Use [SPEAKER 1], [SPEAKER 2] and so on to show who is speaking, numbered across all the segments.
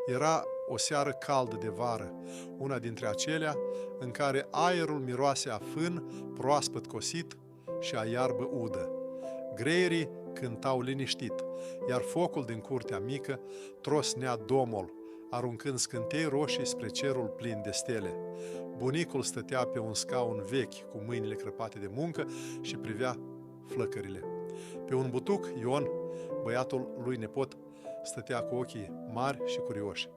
[SPEAKER 1] Era o seară caldă de vară, una dintre acelea în care aerul miroase a fân proaspăt cosit și a iarbă udă. Greierii cântau liniștit, iar focul din curtea mică trosnea domol, aruncând scântei roșii spre cerul plin de stele. Bunicul stătea pe un scaun vechi cu mâinile crăpate de muncă și privea flăcările. Pe un butuc, Ion, băiatul lui nepot, stătea cu ochii mari și curioși.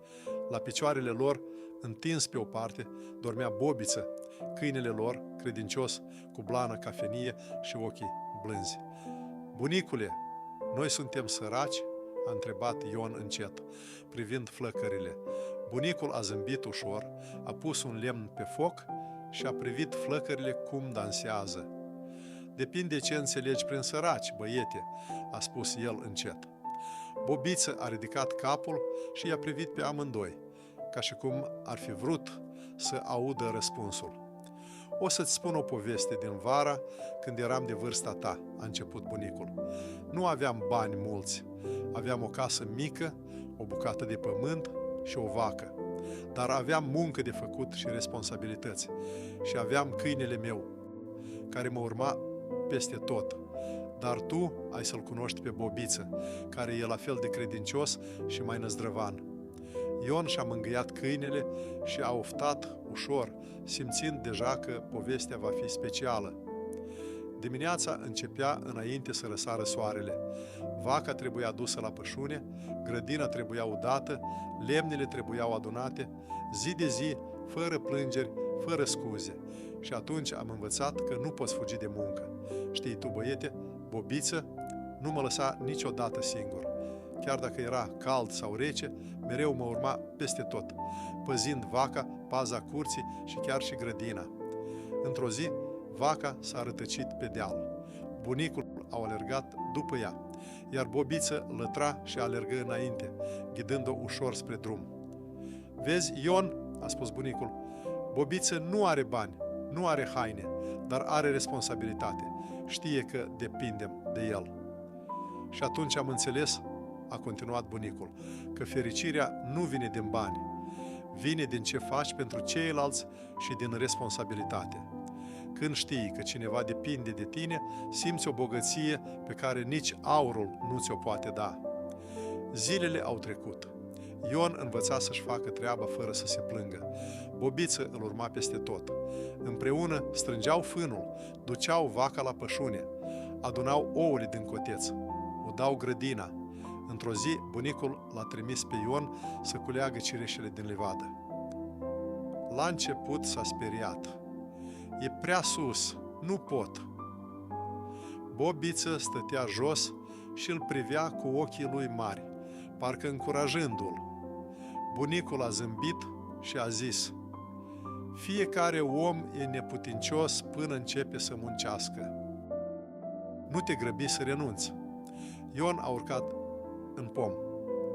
[SPEAKER 1] La picioarele lor, întins pe o parte, dormea Bobiță, câinele lor, credincios, cu blană cafenie și ochii blânzi. "Bunicule, noi suntem săraci?" a întrebat Ion încet, privind flăcările. Bunicul a zâmbit ușor, a pus un lemn pe foc și a privit flăcările cum dansează. "Depinde ce înțelegi prin săraci, băiete," a spus el încet. Bobiță a ridicat capul și i-a privit pe amândoi, ca și cum ar fi vrut să audă răspunsul. "O să-ți spun o poveste din vara, când eram de vârsta ta," a început bunicul. "Nu aveam bani mulți, aveam o casă mică, o bucată de pământ și o vacă, dar aveam muncă de făcut și responsabilități și aveam câinele meu, care mă urma peste tot. Dar tu ai să-l cunoști pe Bobiță, care e la fel de credincios și mai năzdrăvan." Ion și-a mângâiat câinele și a oftat ușor, simțind deja că povestea va fi specială. Dimineața începea înainte să răsară soarele. Vaca trebuia dusă la pășune, grădina trebuia udată, lemnele trebuiau adunate, zi de zi, fără plângeri, fără scuze. Și atunci am învățat că nu poți fugi de muncă. Știi tu, băiete, Bobiță nu mă lăsa niciodată singur. Chiar dacă era cald sau rece, mereu mă urma peste tot, păzind vaca, paza curții și chiar și grădina. Într-o zi, vaca s-a rătăcit pe deal. Bunicul a alergat după ea, iar Bobiță lătra și alergă înainte, ghidând-o ușor spre drum. "Vezi, Ion," a spus bunicul, "Bobiță nu are bani, nu are haine, dar are responsabilitate. Știe că depindem de el." "Și atunci am înțeles," a continuat bunicul, "că fericirea nu vine din bani, vine din ce faci pentru ceilalți și din responsabilitate. Când știi că cineva depinde de tine, simți o bogăție pe care nici aurul nu ți-o poate da." Zilele au trecut. Ion învăța să-și facă treaba fără să se plângă. Bobiță îl urma peste tot. Împreună strângeau fânul, duceau vaca la pășune, adunau ouăle din coteț, udau grădina. Într-o zi, bunicul l-a trimis pe Ion să culeagă cireșele din livadă. La început s-a speriat. "E prea sus, nu pot." Bobiță stătea jos și îl privea cu ochii lui mari, parcă încurajându-l. Bunicul a zâmbit și a zis: "Fiecare om e neputincios până începe să muncească. Nu te grăbi să renunți." Ion a urcat în pom,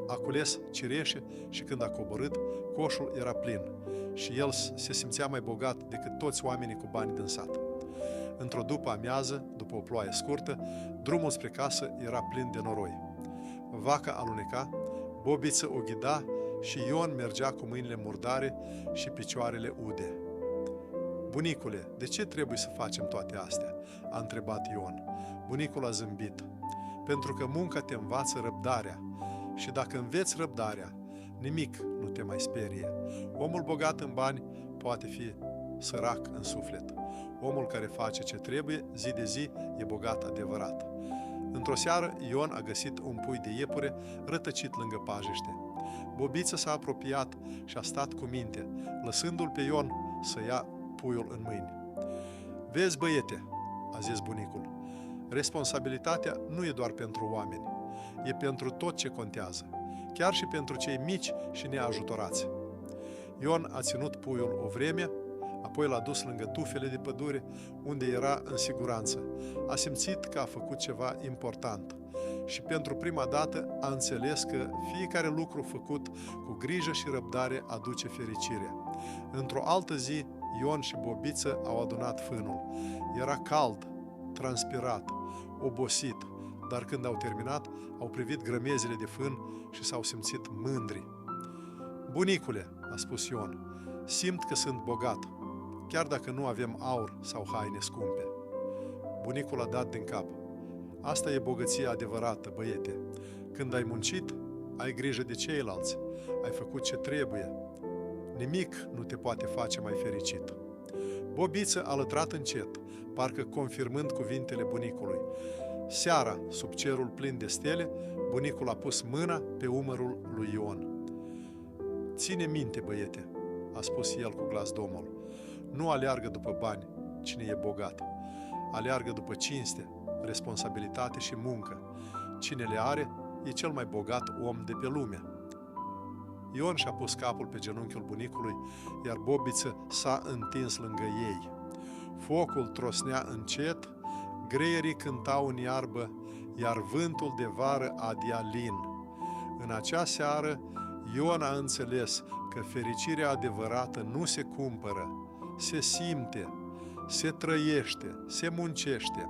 [SPEAKER 1] a cules cireșe și când a coborât, coșul era plin și el se simțea mai bogat decât toți oamenii cu bani din sat. Într-o după amiază, după o ploaie scurtă, drumul spre casă era plin de noroi. Vaca aluneca, Bobiță o ghida și Ion mergea cu mâinile murdare și picioarele ude. "Bunicule, de ce trebuie să facem toate astea?" a întrebat Ion. Bunicul a zâmbit. "Pentru că munca te învață răbdarea și dacă înveți răbdarea, nimic nu te mai sperie. Omul bogat în bani poate fi sărac în suflet. Omul care face ce trebuie, zi de zi, e bogat adevărat." Într-o seară, Ion a găsit un pui de iepure rătăcit lângă pajiște. Bobiță s-a apropiat și a stat cu minte, lăsându-l pe Ion să ia puiul în mâini. "Vezi, băiete," a zis bunicul, "responsabilitatea nu e doar pentru oameni, e pentru tot ce contează, chiar și pentru cei mici și neajutorați." Ion a ținut puiul o vreme, apoi l-a dus lângă tufele de pădure, unde era în siguranță. A simțit că a făcut ceva important și pentru prima dată a înțeles că fiecare lucru făcut cu grijă și răbdare aduce fericire. Într-o altă zi, Ion și Bobiță au adunat fânul. Era cald, transpirat, obosit, dar când au terminat, au privit grămezile de fân și s-au simțit mândri. Bunicule, a spus Ion, simt că sunt bogat, chiar dacă nu avem aur sau haine scumpe. Bunicul a dat din cap. Asta e bogăția adevărată, băiete. Când ai muncit, ai grijă de ceilalți, ai făcut ce trebuie. Nimic nu te poate face mai fericit. Bobiță a lătrat încet, parcă confirmând cuvintele bunicului. Seara, sub cerul plin de stele, bunicul a pus mâna pe umărul lui Ion. Ține minte, băiete, a spus el cu glas domol, nu aleargă după bani cine e bogat, aleargă după cinste, responsabilitate și muncă. Cine le are e cel mai bogat om de pe lume. Ion și-a pus capul pe genunchiul bunicului, iar Bobiță s-a întins lângă ei. Focul trosnea încet, greierii cântau în iarbă, iar vântul de vară adia lin. În acea seară, Ion a înțeles că fericirea adevărată nu se cumpără, se simte, se trăiește, se muncește.